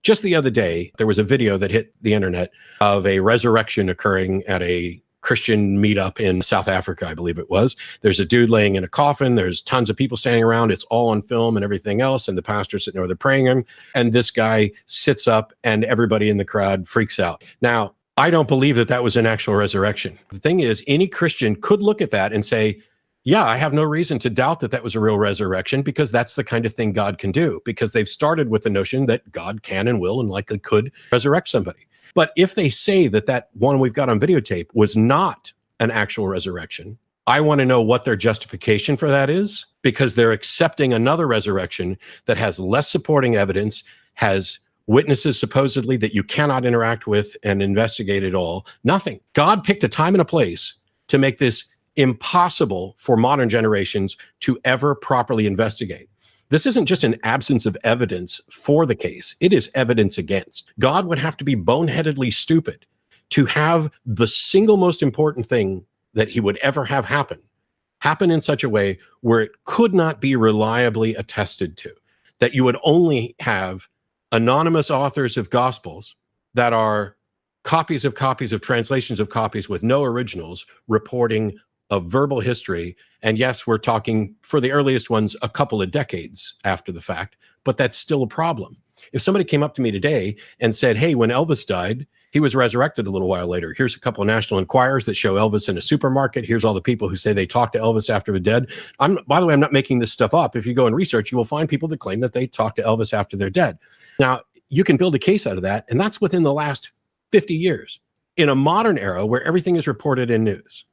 Just the other day, there was a video that hit the internet of a resurrection occurring at a Christian meetup in South Africa, I believe it was. There's a dude laying in a coffin. There's tons of people standing around. It's all on film and everything else. And the pastor's sitting over there praying him. And this guy sits up and everybody in the crowd freaks out. Now, I don't believe that that was an actual resurrection. The thing is, any Christian could look at that and say, yeah, I have no reason to doubt that that was a real resurrection, because that's the kind of thing God can do, because they've started with the notion that God can and will and likely could resurrect somebody. But if they say that that one we've got on videotape was not an actual resurrection, I want to know what their justification for that is, because they're accepting another resurrection that has less supporting evidence, has witnesses supposedly that you cannot interact with and investigate at all. Nothing. God picked a time and a place to make this impossible for modern generations to ever properly investigate. This isn't just an absence of evidence for the case. It is evidence against. God would have to be boneheadedly stupid to have the single most important thing that he would ever have happen in such a way where it could not be reliably attested to, that you would only have anonymous authors of gospels that are copies of translations of copies with no originals reporting of verbal history. And yes, we're talking, for the earliest ones, a couple of decades after the fact, but that's still a problem. If somebody came up to me today and said, hey, when Elvis died, he was resurrected a little while later. Here's a couple of National Enquirers that show Elvis in a supermarket. Here's all the people who say they talked to Elvis after the dead. By the way, I'm not making this stuff up. If you go and research, you will find people that claim that they talked to Elvis after they're dead. Now, you can build a case out of that, and that's within the last 50 years. In a modern era where everything is reported in news,